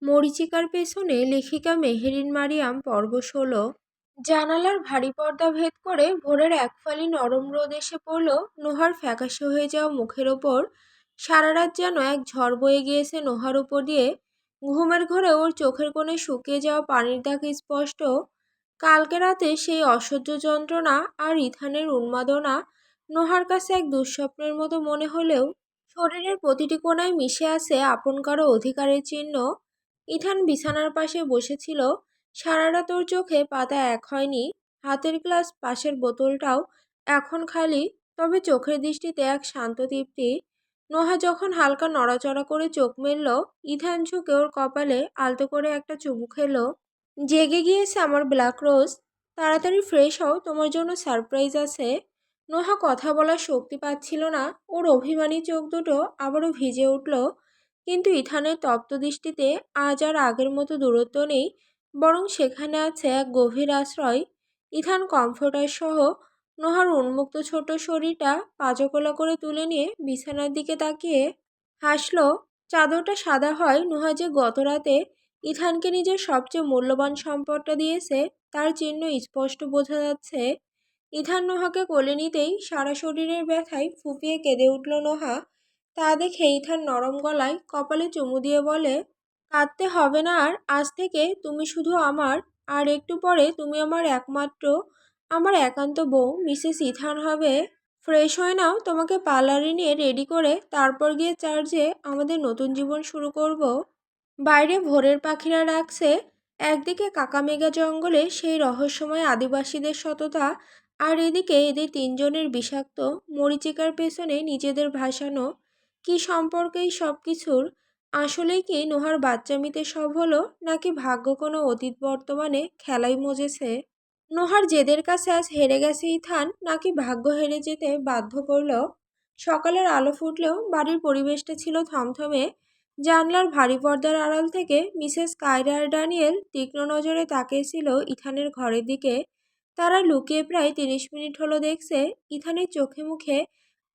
মরীচিকার পেছনে লেখিকা মেহেরিন মারিয়াম পর্ব ১৬। জানালার ভারী পর্দা ভেদ করে ভোরের এক ফালি নরম রোদ এসে পড়ল নোহার ফ্যাকাশে হয়ে যাওয়া মুখের ওপর। সারা রাত যেন এক ঝড় বয়ে গিয়েছে নোহার উপর দিয়ে। ঘুমের ঘরে ওর চোখের কোণে শুকিয়ে যাওয়া পানির দাগ স্পষ্ট। কালকে রাতে সেই অসহ্য যন্ত্রণা আর ইথানের উন্মাদনা নোহার কাছে এক দুঃস্বপ্নের মতো মনে হলেও শরীরের প্রতিটি কোণায় মিশে আছে আপন কারো অধিকারের চিহ্ন। ইথান বিছানার পাশে বসেছিল। সারা রাত ওর চোখে পাতা এক হয়নি। হাতের গ্লাস, পাশের বোতলটাও এখন খালি, তবে চোখের দৃষ্টিতে এক শান্ত তৃপ্তি। নোহা যখন হালকা নড়াচড়া করে চোখ মেলল, ইথান ঝুঁকে ওর কপালে আলতো করে একটা চুমু খেলো। জেগে গিয়েছে আমার ব্ল্যাক রোজ, তাড়াতাড়ি ফ্রেশ হও, তোমার জন্য সারপ্রাইজ আছে। নোহা কথা বলার শক্তি পাচ্ছিল না। ওর অভিমানী চোখ দুটো আবারও ভিজে উঠল, কিন্তু ইথানের তপ্ত দৃষ্টিতে আজ আর আগের মতো দূরত্ব নেই, বরং সেখানে আছে এক গভীর আশ্রয়। ইথান কমফোর্টার সহ নোহার উন্মুক্ত ছোট শরীরটা পাজকোলা করে তুলে নিয়ে বিছানার দিকে তাকিয়ে হাসলো। চাদরটা সাদা হয়, নোহা যে গত রাতে ইথানকে নিজের সবচেয়ে মূল্যবান সম্পদটা দিয়েছে তার চিহ্ন স্পষ্ট বোঝা যাচ্ছে। ইথান নোহাকে কোলে নিতেই সারা শরীরের ব্যথায় ফুঁপিয়ে কেঁদে উঠল নোহা। তা দেখে ইথান নরম গলায় কপালে চুমু দিয়ে বলে, কাঁদতে হবে না আর, আজ থেকে তুমি শুধু আমার, আর একটু পরে তুমি আমার একমাত্র, আমার একান্ত বউ মিসেস ইথান হবে। ফ্রেশ হয়ে নাও, তোমাকে পার্লারে নিয়ে রেডি করে তারপর গিয়ে চার্চে আমাদের নতুন জীবন শুরু করব। বাইরে ভোরের পাখিরা ডাকছে। একদিকে কাকামেঘা জঙ্গলে সেই রহস্যময় আদিবাসীদের সততা, আর এদিকে এদের তিনজনের বিষাক্ত মরীচিকার পেছনে নিজেদের ভাসানো কি সম্পর্কেই সব কিছুর। আসলেই কি নোহার বাচ্চামিতে সব হলো, নাকি ভাগ্য কোনো অতীত বর্তমানে খেলাই মজেছে? নোহার জেদের কাছে আজ হেরে গেছে ইথান, নাকি ভাগ্য হেরে যেতে বাধ্য করল? সকালের আলো ফুটলেও বাড়ির পরিবেশটা ছিল থমথমে। জানলার ভারী পর্দার আড়াল থেকে মিসেস কায়রা আর ড্যানিয়েল তীক্ষ্ণ নজরে তাকিয়েছিল ইথানের ঘরের দিকে। তারা লুকিয়ে প্রায় 30 মিনিট হলো দেখছে ইথানের চোখে মুখে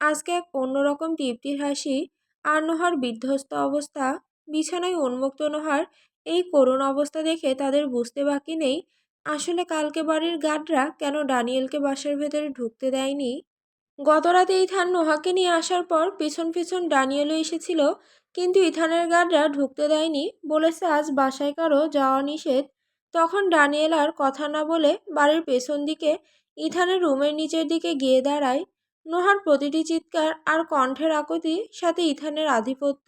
আজকে এক অন্যরকম তৃপ্তির হাসি। আর নোহার বিধ্বস্ত অবস্থা, বিছানায় উন্মুক্ত নোহার এই করুণ অবস্থা দেখে তাদের বুঝতে বাকি নেই আসলে কালকে বাড়ির গার্ডরা কেন ড্যানিয়েলকে বাসার ভেতরে ঢুকতে দেয়নি। গতরাতে ইথান নোহাকে নিয়ে আসার পর পিছন পিছন ড্যানিয়েলও এসেছিল, কিন্তু ইথানের গার্ডরা ঢুকতে দেয়নি, বলেছে আজ বাসায় কারো যাওয়া নিষেধ। তখন ড্যানিয়েল আর কথা না বলে বাড়ির পেছন দিকে ইথানের রুমের নিচের দিকে গিয়ে দাঁড়ায়। নোহার প্রতিটি চিৎকার আর কণ্ঠের আকুতির সাথে ইথানের আধিপত্য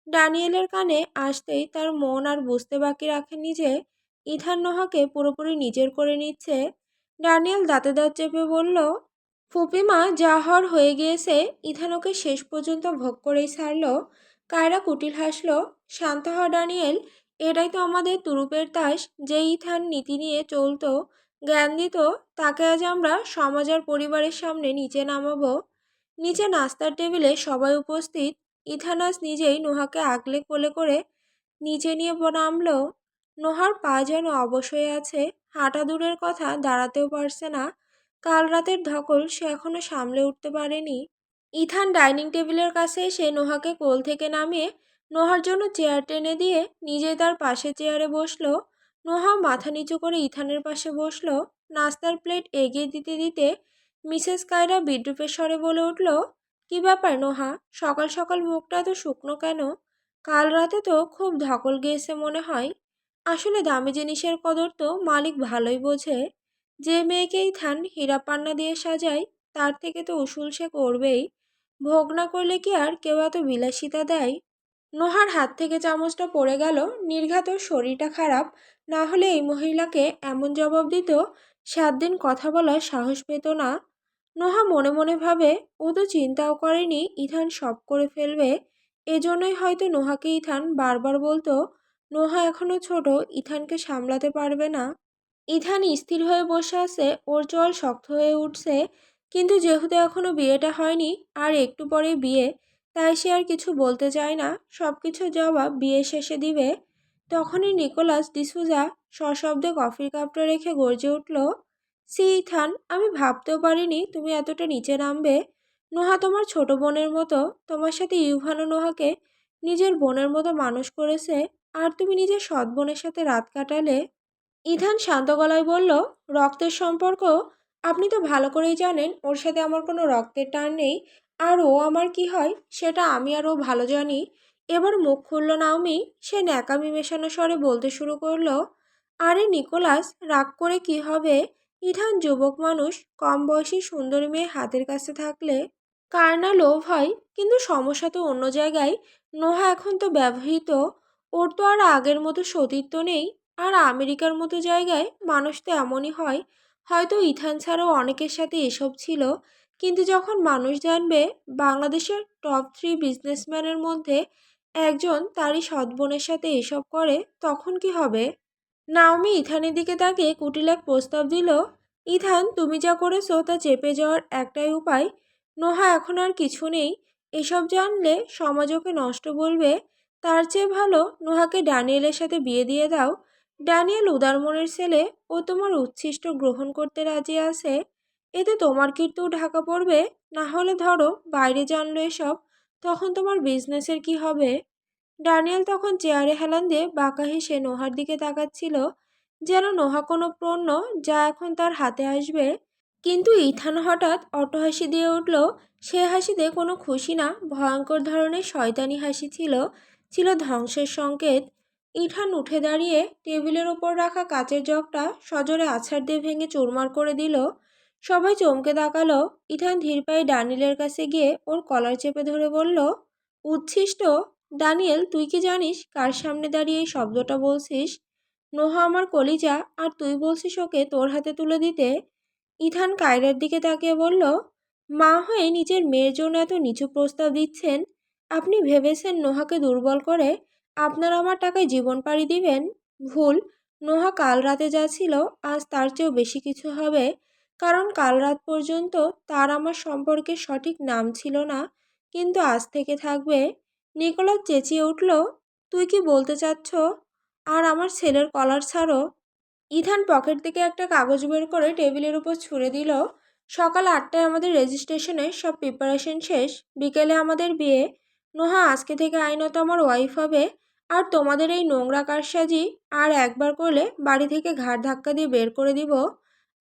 ড্যানিয়েলের কানে আসতেই তার মন আর বুঝতে বাকি রাখেনি যে ইথান নোহাকে পুরোপুরি নিজের করে নিচ্ছে। ড্যানিয়েল দাঁতে দাঁত চেপে বলল, ফুপিমা, যা হওয়ার হয়ে গিয়েছে। ইথান ওকে শেষ পর্যন্ত ভোগ করেই ছাড়ল। কায়রা কুটিল হাসল। শান্ত হ ড্যানিয়েল, এটাই তো আমাদের তুরুপের তাস। যে ইথান নীতি নিয়ে চলতো, জ্ঞান দিত, তাকে আজ আমরা সমাজ আর পরিবারের সামনে নিচে নামাবো। নিচে নাস্তার টেবিলে সবাই উপস্থিত। ইথান আজ নিজেই নোহাকে আগলে কোলে করে নিচে নিয়ে নামলো। নোহার পা যেন অবশ হয়ে আছে, হাঁটা দূরের কথা দাঁড়াতেও পারছে না। কাল রাতের ধকল সে এখনো সামলে উঠতে পারেনি। ইথান ডাইনিং টেবিলের কাছে এসে নোহাকে কোল থেকে নামিয়ে নোহার জন্য চেয়ার টেনে দিয়ে নিজে তার পাশে চেয়ারে বসলো। নোহা মাথা নিচু করে ইথানের পাশে বসলো। নাস্তার প্লেট এগিয়ে দিতে দিতে মিসেস কায়রা বিদ্রুপের স্বরে বলে উঠল, কি ব্যাপার নোহা, সকাল সকাল মুখটা এত শুকনো কেন? কাল রাতে তো খুব ধকল গিয়েছে মনে হয়। আসলে দামি জিনিসের কদর তো মালিক ভালোই বোঝে। যে মেয়েকে ইথান হীরা পান্না দিয়ে সাজায়, তার থেকে তো উসুল সে করবেই। ভোগ না করলে কি আর কেউ এত বিলাসিতা দেয়? নোহার হাত থেকে চামচটা পড়ে গেল। নির্ঘাত শরীরটা খারাপ, না হলে এই মহিলাকে এমন জবাব দিত 7 দিন কথা বলার সাহস পেত না। নোহা মনে মনে ভাবে, ও তো চিন্তাও করেনি ইথান সব করে ফেলবে। এজন্যই হয়তো নোহাকে ইথান বারবার বলতো, নোহা এখনো ছোট, ইথানকে সামলাতে পারবে না। ইথান স্থির হয়ে বসে আছে, ওর চল শক্ত হয়ে উঠছে। কিন্তু যেহেতু এখনো বিয়েটা হয়নি, আর একটু পরে বিয়ে, তাই সে আর কিছু বলতে চায় না। সব কিছুর জবাব বিয়ে শেষে দিবে। তখনই নিকোলাস ডিসুজা সশব্দে কফির কাপটা রেখে গর্জে উঠল, সি ইথান, আমি ভাবতেও পারিনি তুমি এতটা নিচে নামবে। নোহা তোমার ছোট বোনের মতো, তোমার সাথে ইউভানো নোহাকে নিজের বোনের মতো মানুষ করেছে। আর তুমি নিজের সৎ বোনের সাথে রাত কাটালে। ইথান শান্ত গলায় বলল, রক্তের সম্পর্ক? আপনি তো ভালো করেই জানেন ওর সাথে আমার কোনো রক্তের টান নেই। আর ও আমার কি হয় সেটা আমি আর ও ভালো জানি। এবার মুখ খুলল নাওমি। সে ন্যাকামি মেশানো স্বরে বলতে শুরু করলো, আরে নিকোলাস, রাগ করে কি হবে? ইথান যুবক মানুষ, কম বয়সী সুন্দরী মেয়ে হাতের কাছে থাকলে কার না লোভ হয়? কিন্তু সমস্যা তো অন্য জায়গায়। নোহা এখন তো ব্যবহৃত। ওর তো আর আগের মতো সতীত্ব নেই। আর আমেরিকার মতো জায়গায় মানুষ তো এমনই হয়। হয়তো ইথান ছাড়াও অনেকের সাথে এসব ছিল। কিন্তু যখন মানুষ জানবে বাংলাদেশের টপ 3 বিজনেসম্যানের মধ্যে একজন তারই সৎ বোনের সাথে এসব করে, তখন কি হবে? নাওমি ইথানের দিকে তাকিয়ে কুটিল এক প্রস্তাব দিল। ইথান, তুমি যা করেছো তা চেপে যাওয়ার একটাই উপায়। নোহা এখন আর কিছু নেই। এসব জানলে সমাজ ওকে নষ্ট বলবে। তার চেয়ে ভালো নোহাকে ড্যানিয়েলের সাথে বিয়ে দিয়ে দাও। ড্যানিয়েল উদার মনের ছেলে। ও তোমার উচ্ছিষ্ট গ্রহণ করতে রাজি আছে। এতে তোমার কীর্তিও ঢাকা পড়বে। না হলে ধরো বাইরে জানলো এসব, তখন তোমার বিজনেসের কি হবে? ড্যানিয়েল তখন চেয়ারে হেলান দিয়ে বাঁকা হেসে নোহার দিকে তাকাচ্ছিল, যেন নোহা কোনো পণ্য যা এখন তার হাতে আসবে। কিন্তু ইথান হঠাৎ অট্টহাসি দিয়ে উঠল। সে হাসিতে কোনো খুশি না, ভয়ঙ্কর ধরনের শয়তানি হাসি ছিল, ছিল ধ্বংসের সংকেত। ইথান উঠে দাঁড়িয়ে টেবিলের ওপর রাখা কাচের জগটা সজোরে আছাড় দিয়ে ভেঙে চুরমার করে দিল। সবাই চমকে তাকালো। ইথান ধীর পায়ে ড্যানিয়েলের কাছে গিয়ে ওর কলার চেপে ধরে বলল, উচ্ছিষ্ট! ড্যানিয়েল, তুই কি জানিস কার সামনে দাঁড়িয়ে এই শব্দটা বলছিস? নোহা আমার কলিজা, আর তুই বলছিস ওকে তোর হাতে তুলে দিতে? ইথান কায়রার দিকে তাকিয়ে বলল, মা হয়ে নিজের মেয়ের জন্য এত নিচু প্রস্তাব দিচ্ছেন? আপনি ভেবেছেন নোহাকে দুর্বল করে আপনার আমার টাকায় জীবন পাড়ি দিবেন? ভুল। নোহা কাল রাতে যা ছিল আজ তার চেয়েও বেশি কিছু হবে। কারণ কাল রাত পর্যন্ত তার আমার সম্পর্কের সঠিক নাম ছিল না, কিন্তু আজ থেকে থাকবে। নিকোলাস চেঁচিয়ে উঠল, তুই কি বলতে চাচ্ছ? আর আমার ছেলের কলার ছাড়ো। ইথান পকেট থেকে একটা কাগজ বের করে টেবিলের উপর ছুঁড়ে দিল। সকাল 8টায় আমাদের রেজিস্ট্রেশনের সব প্রিপারেশন শেষ। বিকেলে আমাদের বিয়ে। নোহা আজকে থেকে আইনত আমার ওয়াইফ হবে। আর তোমাদের এই নোংরা কারসাজি আর একবার করলে বাড়ি থেকে ঘাড় ধাক্কা দিয়ে বের করে দিব।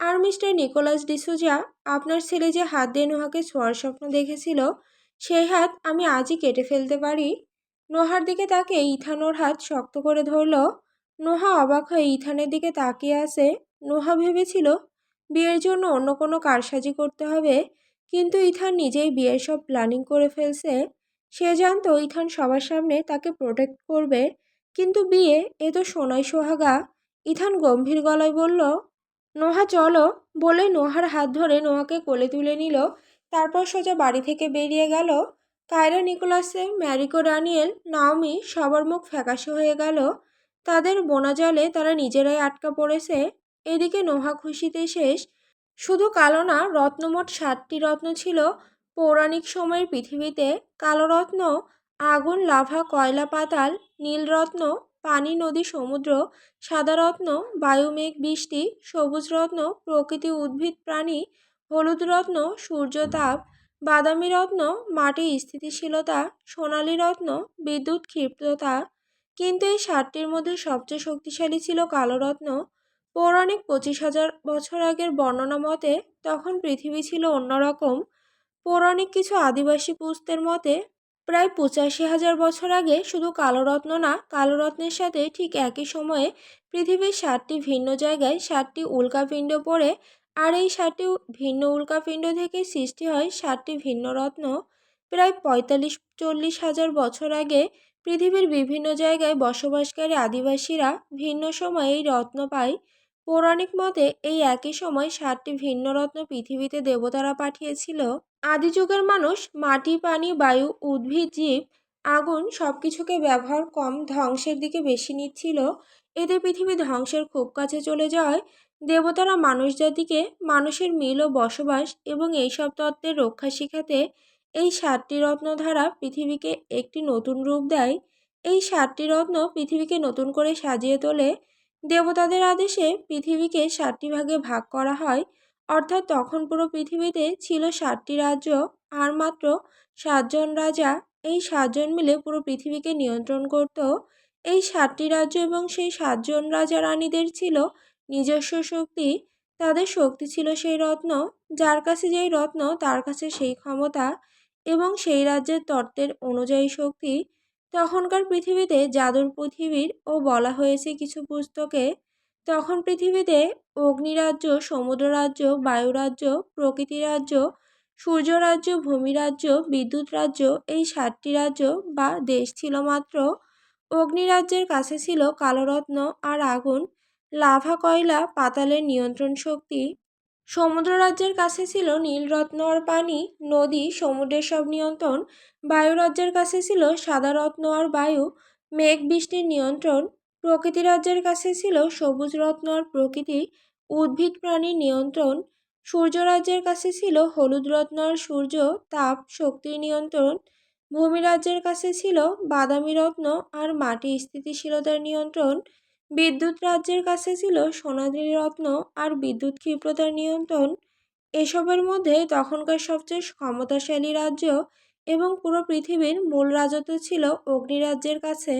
আর মিস্টার নিকোলাস ডিসুজা, আপনার ছেলে যে হাত দিয়ে নোহাকে ছোঁয়ার স্বপ্ন দেখেছিল, সেই হাত আমি আজই কেটে ফেলতে পারি। নোহার দিকে তাকে ইথান ওর হাত শক্ত করে ধরল। নোহা অবাক হয়ে ইথানের দিকে তাকিয়ে আছে। নোহা ভেবেছিল বিয়ের জন্য অন্য কোনো কারসাজি করতে হবে, কিন্তু ইথান নিজেই বিয়ের সব প্ল্যানিং করে ফেলছে। সে জানতো ইথান সবার সামনে তাকে প্রোটেক্ট করবে, কিন্তু বিয়ে এ তো সোনাই সোহাগা। ইথান গম্ভীর গলায় বলল, নোহা চলো। বলে নোহার হাত ধরে নোহাকে কোলে তুলে নিল। তারপর সোজা বাড়ি থেকে বেরিয়ে গেল। কায়রা, নিকোলাসে, ম্যারিকো, ড্যানিয়েল, নাওমি সবার মুখ ফ্যাকাশে হয়ে গেল। তাদের বোনা জালে তারা নিজেরাই আটকা পড়েছে। এদিকে নোহা খুশিতে শেষ। শুধু কালো না, রত্নমোট 7টি রত্ন ছিল পৌরাণিক সময়ের পৃথিবীতে। কালো রত্ন আগুন, লাভা, কয়লা, পাতাল; নীল রত্ন পানি, নদী, সমুদ্র; সাদা রত্ন বায়ু, মেঘ, বৃষ্টি; সবুজ রত্ন প্রকৃতি, উদ্ভিদ, প্রাণী; হলুদ রত্ন সূর্য, তাপ; বাদামি রত্ন মাটি, স্থিতিশীলতা; সোনালী রত্ন বিদ্যুৎ, ক্ষিপ্রতা। কিন্তু এই 7টির মধ্যে সবচেয়ে শক্তিশালী ছিল কালো রত্ন। পৌরাণিক 25,000 বছর আগের বর্ণনা মতে তখন পৃথিবী ছিল অন্যরকম। পৌরাণিক কিছু আদিবাসী পুস্তের মতে প্রায় 85,000 বছর আগে শুধু কালো রত্ন না, কালো রত্নের সাথে ঠিক একই সময়ে পৃথিবীর 7টি ভিন্ন জায়গায় 7টি উল্কাপিণ্ড পড়ে। আর এই 7টি ভিন্ন উল্কাপিণ্ড থেকে সৃষ্টি হয় 7টি ভিন্ন রত্ন। প্রায় 45-40 হাজার বছর আগে পৃথিবীর বিভিন্ন জায়গায় বসবাসকারী আদিবাসীরা ভিন্ন সময়ে এই রত্ন পায়। পৌরাণিক মতে এই একই সময় 7টি ভিন্ন রত্ন পৃথিবীতে দেবতারা পাঠিয়েছিল। আদিযুগের মানুষ মাটি, পানি, বায়ু, উদ্ভিদ, জীব, আগুন সবকিছুকে ব্যবহার কম, ধ্বংসের দিকে বেশি নিচ্ছিল। এতে পৃথিবী ধ্বংসের খুব কাছে চলে যাওয়ায় দেবতারা মানুষ জাতিকে মানুষের মিল ও বসবাস এবং এইসব তত্ত্বের রক্ষা শিখাতে এই 7টি রত্ন দ্বারা পৃথিবীকে একটি নতুন রূপ দেয়। এই 7টি রত্ন পৃথিবীকে নতুন করে সাজিয়ে তোলে। দেবতাদের আদেশে পৃথিবীকে 7টি ভাগে ভাগ করা হয়। অর্থাৎ তখন পুরো পৃথিবীতে ছিল 7টি রাজ্য, আর মাত্র 7 জন রাজা। এই 7 জন মিলে পুরো পৃথিবীকে নিয়ন্ত্রণ করত। এই ৭টি রাজ্য এবং সেই ৭ জন রাজা রানীদের ছিল নিজস্ব শক্তি। তাদের শক্তি ছিল সেই রত্ন, যার কাছে যেই রত্ন তার কাছে সেই ক্ষমতা এবং সেই রাজ্যের তত্ত্বের অনুযায়ী শক্তি। তখনকার পৃথিবীতে জাদুর পৃথিবীর ও বলা হয়েছে কিছু পুস্তকে। তখন পৃথিবীতে অগ্নিরাজ্য, সমুদ্র রাজ্য, বায়ু রাজ্য, প্রকৃতি রাজ্য, সূর্য রাজ্য, ভূমি রাজ্য, বিদ্যুৎ রাজ্য, এই ৭টি রাজ্য বা দেশ ছিল মাত্র। অগ্নিরাজ্যের কাছে ছিল কালোরত্ন আর আগুন, লাভা, কয়লা, পাতালের নিয়ন্ত্রণ শক্তি। সমুদ্র রাজ্যের কাছে ছিল নীলরত্ন আর পানি, নদী, সমুদ্রের সব নিয়ন্ত্রণ। বায়ু রাজ্যের কাছে ছিল সাদা রত্ন আর বায়ু, মেঘ, বৃষ্টির নিয়ন্ত্রণ। প্রকৃতি রাজ্যের কাছে ছিল সবুজ রত্ন আর প্রকৃতি, উদ্ভিদ, প্রাণীর নিয়ন্ত্রণ। সূর্য রাজ্যের কাছে ছিল হলুদ রত্ন আর সূর্য, তাপ, শক্তির নিয়ন্ত্রণ। ভূমি রাজ্যের কাছে ছিল বাদামি রত্ন আর মাটি, স্থিতিশীলতার নিয়ন্ত্রণ। বিদ্যুৎ রাজ্যের কাছে ছিল সোনালী রত্ন আর বিদ্যুৎ ক্ষিপ্রতার নিয়ন্ত্রণ। এসবের মধ্যে তখনকার সবচেয়ে ক্ষমতাশালী রাজ্য এবং পুরো পৃথিবীর মূল রাজত্ব ছিল অগ্নিরাজ্যের কাছে।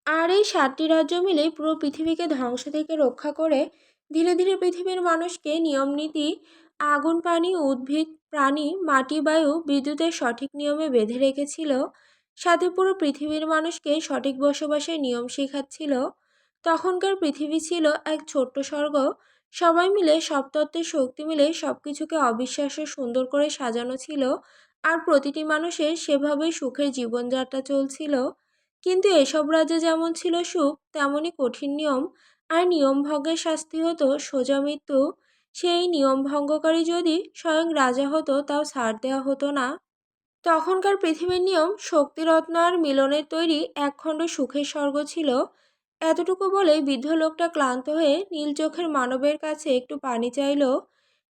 আর এই ৭টি রাজ্য মিলেই পুরো পৃথিবীকে ধ্বংস থেকে রক্ষা করে ধীরে ধীরে পৃথিবীর মানুষকে নিয়মনীতি, আগুন, পানি, উদ্ভিদ, প্রাণী, মাটি, বায়ু, বিদ্যুতের সঠিক নিয়মে বেঁধে রেখেছিল। সাথে পুরো পৃথিবীর মানুষকে সঠিক বসবাসের নিয়ম শেখাচ্ছিল। তখনকার পৃথিবী ছিল এক ছোট্ট স্বর্গ। সবাই মিলে, সব তত্ত্বের শক্তি মিলে সবকিছুকে অবিশ্বাস্য সুন্দর করে সাজানো ছিল। আর প্রতিটি মানুষের সেভাবেই সুখের জীবনযাত্রা চলছিল। কিন্তু এসব রাজ্যে যেমন ছিল সুখ, তেমনই কঠিন নিয়ম। আর নিয়ম ভঙ্গের শাস্তি হতো সোজা মৃত্যু। সেই নিয়ম ভঙ্গকারী যদি স্বয়ং রাজা হতো, তাও ছাড় দেওয়া হতো না। তখনকার পৃথিবীর নিয়ম শক্তিরত্ন আর মিলনের তৈরি একখণ্ড সুখের স্বর্গ ছিল। এতটুকু বলেই বৃদ্ধ লোকটা ক্লান্ত হয়ে নীল চোখের মানবের কাছে একটু পানি চাইল।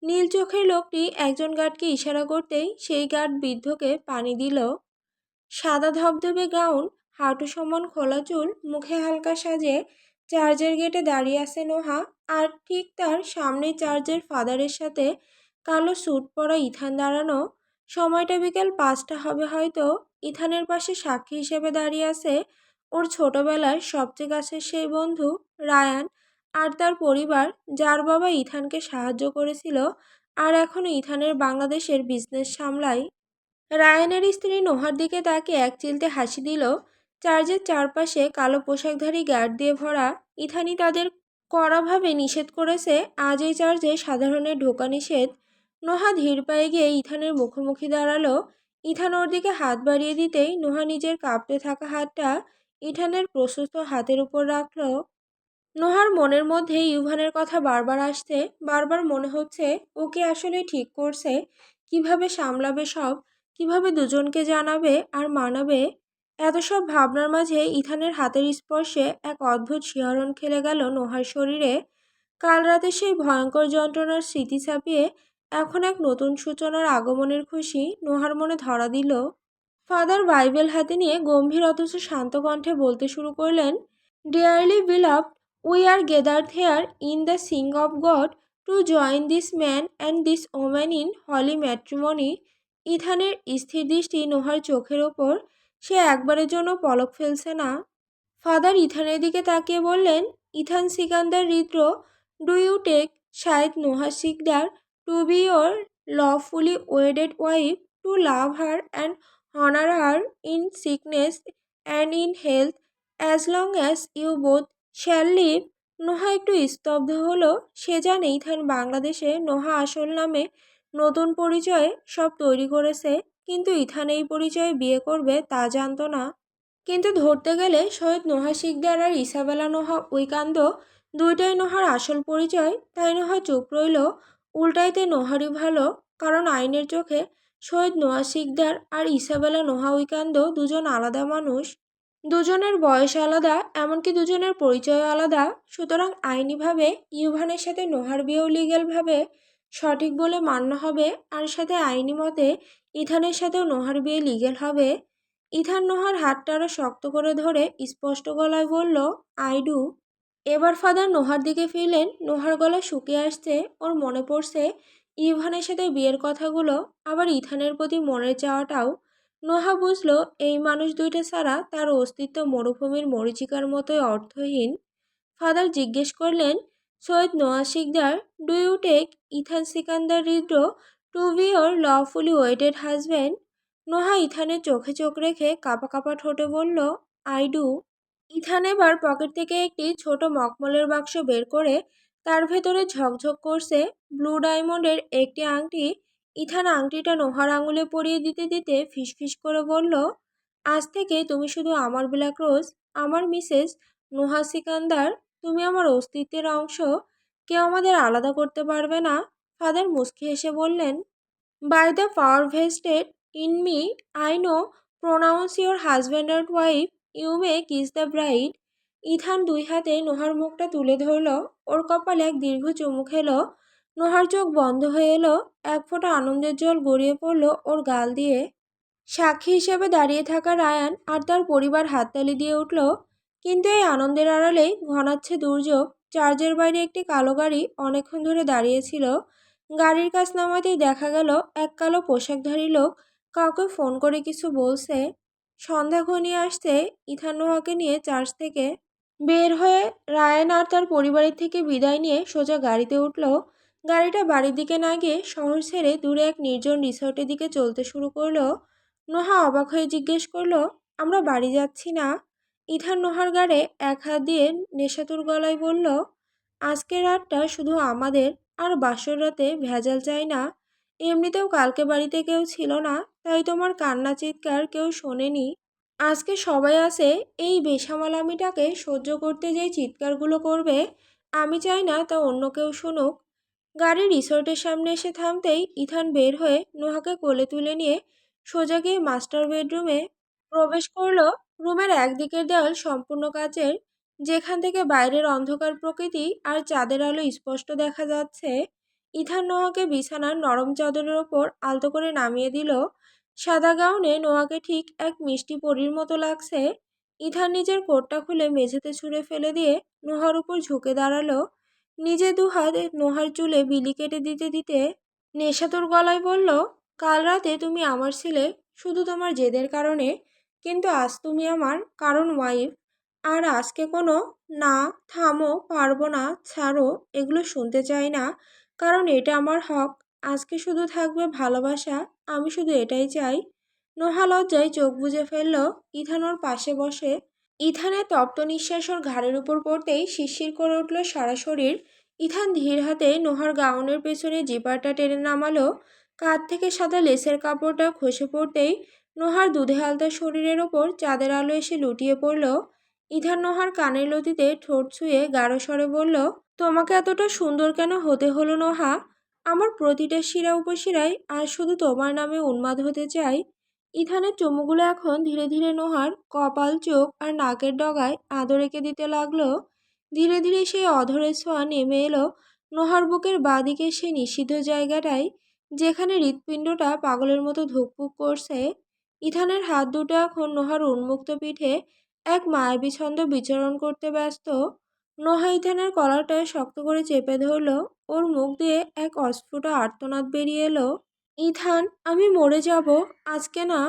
নীল চোখের লোকটি একজন গার্ডকে ইশারা করতেই সেই গার্ড বৃদ্ধকে পানি দিল। সাদা ধবধবে গাউন, হাঁটু সমান খোলা চুল, মুখে হালকা সাজে চার্চের গেটে দাঁড়িয়ে আছে নোহা। আর ঠিক তার সামনে চার্চের ফাদারের সাথে কালো স্যুট পরা ইথান দাঁড়ানো। সময়টা বিকেল 5টা হবে হয়তো। ইথানের পাশে সাক্ষী হিসেবে দাঁড়িয়ে আছে ওর ছোটবেলার সবচেয়ে কাছের সেই বন্ধু রায়ান আর তার পরিবার, যার বাবা ইথানকে সাহায্য করেছিল আর এখনও ইথানের বাংলাদেশের বিজনেস সামলায়। রায়ানের স্ত্রী নোহার দিকে তাকিয়ে এক চিলতে হাসি দিল। চার্চের চারপাশে কালো পোশাকধারী গার্ড দিয়ে ভরা। ইথানি তাদের কড়াভাবে নিষেধ করেছে, আজ এই চার্চে সাধারণের ঢোকা নিষেধ। নোহা ধীর পায়ে গিয়ে ইথানের মুখোমুখি দাঁড়ালো। ইথান ওর দিকে হাত বাড়িয়ে দিতেই নোহা নিজের কাঁপতে থাকা হাতটা ইথানের প্রশস্ত হাতের উপর রাখল। নোহার মনের মধ্যে ইউভানের কথা বারবার আসছে। বারবার মনে হচ্ছে ওকে আসলে ঠিক করছে, কিভাবে সামলাবে সব, কিভাবে দুজনকে জানাবে আর মানাবে। এত সব ভাবনার মাঝে ইথানের হাতের স্পর্শে এক অদ্ভুত শিহরণ খেলে গেল নোহার শরীরে। কাল রাতে সেই ভয়ঙ্কর যন্ত্রণার স্মৃতি ছাপিয়ে এখন এক নতুন সূচনার আগমনের খুশি নোহার মনে ধরা দিল। ফাদার বাইবেল হাতে নিয়ে গম্ভীর অথচ শান্ত কণ্ঠে বলতে শুরু করলেন, dearly beloved, we are gathered here in the sing of God to join this man and this woman in holy matrimony. ইথানের স্থির দৃষ্টি নোহার চোখের ওপর। সে একবারের জন্য পলক ফেলছে না। ফাদার ইথানের দিকে তাকিয়ে বললেন, Ethan Sikandar Hridra, do you take Shahed Noha Sikdar to be your lawfully wedded wife, to love her and honor her in sickness and in health, as long as you both shall live? Noha একটু স্তব্ধ হলো। সে জানে ইথান বাংলাদেশে নোহা আসল নামে নতুন পরিচয়ে সব তৈরি করেছে, কিন্তু ইথান এই পরিচয়ে বিয়ে করবে তা জানতো না। কিন্তু ধরতে গেলে সৈয়দ নোহা শিকদার আর ইসাবেলা নোহা উইকান্দ দুইটাই নোহার আসল পরিচয়। তাই নোহা চুপ রইল। উল্টাইতে নোহারই ভালো, কারণ আইনের চোখে সৈয়দ নোহা শিকদার আর ইসাবেলা নোহা উইকান্দ দুজন আলাদা মানুষ। দুজনের বয়স আলাদা, এমনকি দুজনের পরিচয় আলাদা। সুতরাং আইনিভাবে ইউভানের সাথে নোহার বিয়েও লিগ্যালভাবে সঠিক বলে মান্য হবে, আর সাথে আইনি মতে ইথানের সাথেও নোহার বিয়ে লিগ্যাল হবে। ইথান নোহার হাতটা আরো শক্ত করে ধরে স্পষ্ট গলায় বলল, আই ডু। এবার ফাদার নোহার দিকে ফিরলেন। নোহার গলা শুকিয়ে আসছে। ওর মনে পড়ছে ইভানের সাথে বিয়ের কথাগুলো, আবার ইথানের প্রতি মনের চাওয়াটাও। নোহা বুঝল এই মানুষ দুইটা ছাড়া তার অস্তিত্ব মরুভূমির মরীচিকার মতোই অর্থহীন। ফাদার জিজ্ঞেস করলেন, Syed Noa Shikdar, do you take Ethan Sikandar Hridra to be your lawfully wedded husband? Noha ইথানের চোখে চোখ রেখে কাঁপা কাঁপা ঠোঁটে বলল, আই ডু। ইথান এবার পকেট থেকে একটি ছোট মখমলের বাক্স বের করে তার ভেতরে ঝকঝক করছে ব্লু ডায়মন্ডের একটি আংটি। ইথান আংটিটা নোহার আঙুলে পরিয়ে দিতে দিতে ফিসফিস করে বলল, আজ থেকে তুমি শুধু আমার ব্ল্যাক রোজ, আমার মিসেস নোহা সিকান্দার। তুমি আমার অস্তিত্বের অংশ। কেউ আমাদের আলাদা করতে পারবে না। ফাদার মুচকি হেসে বললেন, by the power vested in me, I now pronounce your husband and wife, you may kiss the bride. Ethan দুই হাতে নোহার মুখটা তুলে ধরল। ওর কপালে এক দীর্ঘ চুমু খেলো। নোহার চোখ বন্ধ হয়ে এলো। এক ফোঁটা আনন্দের জল গড়িয়ে পড়ল ওর গাল দিয়ে। সাক্ষী হিসেবে দাঁড়িয়ে থাকা রায়ান আর তার পরিবার হাততালি দিয়ে উঠল। কিন্তু এই আনন্দের আড়ালেই ঘনাচ্ছে দুর্যোগ। চার্চের বাইরে একটি কালো গাড়ি অনেকক্ষণ ধরে দাঁড়িয়েছিল। গাড়ির কাছ নামাতেই দেখা গেল এক কালো পোশাকধারী লোক কাউকে ফোন করে কিছু বলছে। সন্ধ্যা ঘনিয়ে আসতে ইথান নোহাকে নিয়ে চার্চ থেকে বের হয়ে রায়ান আর তার পরিবারের থেকে বিদায় নিয়ে সোজা গাড়িতে উঠল। গাড়িটা বাড়ির দিকে না গিয়ে শহর ছেড়ে দূরে এক নির্জন রিসর্টের দিকে চলতে শুরু করলো। নোহা অবাক হয়ে জিজ্ঞেস করলো, আমরা বাড়ি যাচ্ছি না? ইথান নোহার গাড়ে এক হাত দিয়ে নেশাতুর গলায় বলল, আজকের রাতটা শুধু আমাদের, আর বাসর রাতে ভেজাল চাই না। এমনিতেও কালকে বাড়িতে কেউ ছিল না, তাই তোমার কান্না চিৎকার কেউ শোনেনি। আজকে সবাই আছে এই বেসামালামিটাকে সহ্য করতে, যেই চিৎকারগুলো করবে আমি চাই না তা অন্য কেউ শুনুক। গাড়ি রিসোর্টের সামনে এসে থামতেই ইথান বের হয়ে নোহাকে কোলে তুলে নিয়ে সোজা গিয়ে মাস্টার বেডরুমে প্রবেশ করলো। রুমের একদিকের দেওয়াল সম্পূর্ণ কাচের, যেখান থেকে বাইরের অন্ধকার প্রকৃতি আর চাঁদের আলো স্পষ্ট দেখা যাচ্ছে। ইথান নোহাকে বিছানার নরম চাদরের ওপর আলতো করে নামিয়ে দিল। সাদা গাউনে নোহাকে ঠিক এক মিষ্টি পরীর মতো লাগছে। ইথান নিজের কোটটা খুলে মেঝেতে ছুঁড়ে ফেলে দিয়ে নোহার উপর ঝুঁকে দাঁড়ালো। নিজে দুহাতে নোহার চুলে বিলি কেটে দিতে দিতে নেশাতুর গলায় বলল, কাল রাতে তুমি আমার ছিলে শুধু তোমার জেদের কারণে, কিন্তু আজ তুমি আমার কারণ ওয়াইফ। আর আজকে কোনো না, থামো, পারবো না, ছাড়ো, এগুলো শুনতে চাই না, কারণ এটা আমার হক। আজকে শুধু থাকবে ভালোবাসা, আমি শুধু এটাই চাই। নোহা লজ্জায় চোখ বুজে ফেলল। ইথান ওর পাশে বসে। ইথানের তপ্ত নিঃশ্বাস ওর ঘাড়ের উপর পড়তেই শিরশির করে উঠল সারা শরীর। ইথান ধীর হাতে নোহার গাউনের পেছনে জিপারটা টেনে নামালো। কাঁধ থেকে সাদা লেসের কাপড়টা খসে পড়তেই নোহার দুধে আলতা শরীরের ওপর চাঁদের আলো এসে লুটিয়ে পড়ল। ইথান নোহার কানের লতিতে ঠোঁট ছুঁয়ে গাঢ় স্বরে বলল, তোমাকে এতটা সুন্দর কেন হতে হলো নোহা? আমার প্রতিটা শিরা উপশিরায় আজ শুধু তোমার নামে উন্মাদ হতে চাই। ইথানের চুমুগুলো এখন ধীরে ধীরে নোহার কপাল, চোখ আর নাকের ডগায় আদর এঁকে দিতে লাগলো। ধীরে ধীরে সেই অধরের ছোঁয়া নেমে এলো নোহার বুকের বাঁদিকে, সেই নিষিদ্ধ জায়গাটায় যেখানে হৃৎপিণ্ডটা পাগলের মতো ধুকপুক করছে। ইথানের হাত দুটো এখন নোহার উন্মুক্ত পিঠে এক মায়াবী ছন্দ বিচরণ করতে ব্যস্ত। নোহা ইথানের কলারটা শক্ত করে চেপে ধরল। ওর মুখ দিয়ে এক অস্ফুট আর্তনাদ বেরিয়ে এলো, ইথান, আমি মরে যাব, আজকে না।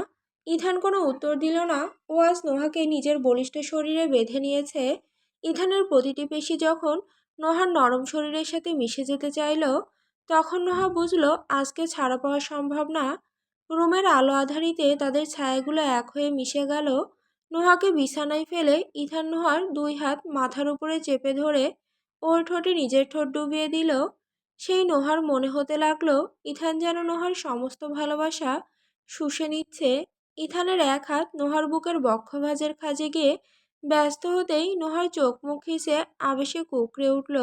ইথান কোনো উত্তর দিল না। ও আজ নোহাকে নিজের বলিষ্ঠ শরীরে বেঁধে নিয়েছে। ইথানের প্রতিটি পেশি যখন নোহার নরম শরীরের সাথে মিশে যেতে চাইল, তখন নোহা বুঝল আজকে ছাড়া পাওয়া সম্ভব না। রুমের আলো আধারিতে তাদের ছায়াগুলো এক হয়ে মিশে গেল। নোহাকে বিছানায় ফেলে ইথান নোহার দুই হাত মাথার উপরে চেপে ধরে ওর ঠোঁটে নিজের ঠোঁট ডুবিয়ে দিল। সেই নোহার মনে হতে লাগলো ইথান যেন নোহার সমস্ত ভালোবাসা শুষে নিচ্ছে। ইথানের এক হাত নোহার বুকের বক্ষভাজের খাজে গিয়ে ব্যস্ত হতেই নোহার চোখ মুখ হিসে আবেশে কুঁকড়ে উঠল।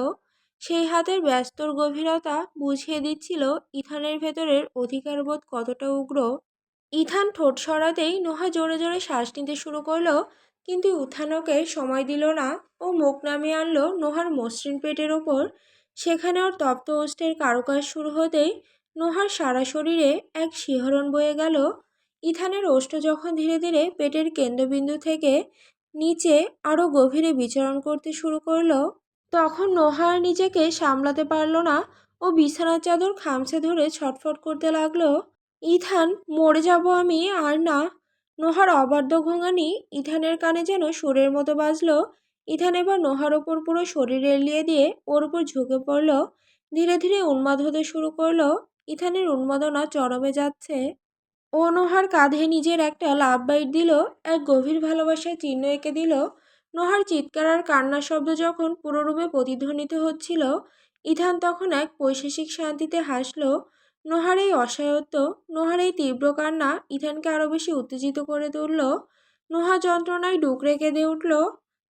সেই হাতের ব্যস্তর গভীরতা বুঝিয়ে দিচ্ছিল ইথানের ভেতরের অধিকারবোধ কতটা উগ্র। ইথান ঠোঁট সরাতেই নোহা জোরে জোরে শ্বাস নিতে শুরু করলো, কিন্তু ইথান ওকে সময় দিল না। ও মুখ নামিয়ে আনলো নোহার মসৃণ পেটের ওপর। সেখানে ওর তপ্ত ওষ্ঠের কারুকাজ শুরু হতেই নোহার সারা শরীরে এক শিহরণ বয়ে গেল। ইথানের ওষ্ঠ যখন ধীরে ধীরে পেটের কেন্দ্রবিন্দু থেকে নিচে আরও গভীরে বিচরণ করতে শুরু করলো, তখন নোহা আর নিজেকে সামলাতে পারল না। ও বিছানার চাদর খামচে ধরে ছটফট করতে লাগলো, ইথান, মরে যাব আমি, আর না। নোহার অবাধ্য ঘুঙানি ইথানের কানে যেন সুরের মতো বাজলো। ইথান এবার নোহার ওপর পুরো শরীর এলিয়ে দিয়ে ওর উপর ঝুঁকে পড়ল। ধীরে ধীরে উন্মাদ হতে শুরু করলো। ইথানের উন্মাদনা চরমে যাচ্ছে। ও নোহার কাঁধে নিজের একটা লাভ বাইট দিল, এক গভীর ভালোবাসার চিহ্ন এঁকে দিল। নোহার চিৎকার আর কান্নার শব্দ যখন পুরো রুমে প্রতিধ্বনিত হচ্ছিল, ইথান তখন এক পৈশাসিক শান্তিতে হাসল। নোহার এই অসহায়ত্ব, নোহার এই তীব্র কান্না ইথানকে আরো বেশি উত্তেজিত করে তুলল। নোহা যন্ত্রণায় ডুকরে কেঁদে উঠল,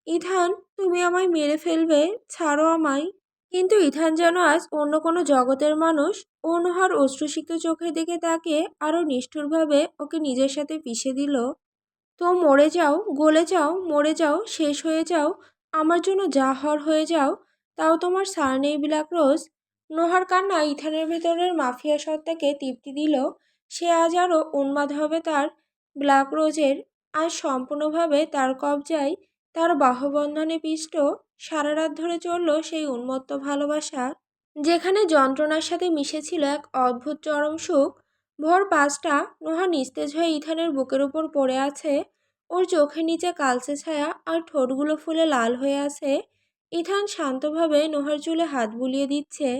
ইথান, তুমি আমায় মেরে ফেলবে, ছাড়ো আমায়। কিন্তু ইথান যেন আজ অন্য কোনো জগতের মানুষ। নোহার অশ্রুসিক্ত চোখের দিকে তাকিয়ে আরো নিষ্ঠুরভাবে ওকে নিজের সাথে পিষে দিল। তো মরে যাও, গলে যাও, মরে যাও, শেষ হয়ে যাও, আমার জন্য যা হওয়ার হয়ে যাও, তাও তোমার সার নেই ব্ল্যাক রোজ। নোহার কান্না ইথানের ভেতরের মাফিয়া সত্তাকে তৃপ্তি দিল। সে আজ আরও উন্মাদ হবে তার ব্ল্যাক রোজের, আজ সম্পূর্ণভাবে তার কবজায়, তার বাহুবন্ধনে পিষ্ট। সারা রাত ধরে চলল সেই উন্মত্ত ভালোবাসা, যেখানে যন্ত্রণার সাথে মিশেছিল এক অদ্ভুত চরম সুখ। ভোর 5টা, নোহা নিস্তেজ হয়ে ইথানের বুকের উপর পড়ে আছে। ওর চোখের নিচে কালচে ছায়া আর ঠোঁটগুলো ফুলে লাল হয়ে আছে। ইথান শান্তভাবে নোহার চুলে হাত বুলিয়ে দিচ্ছে।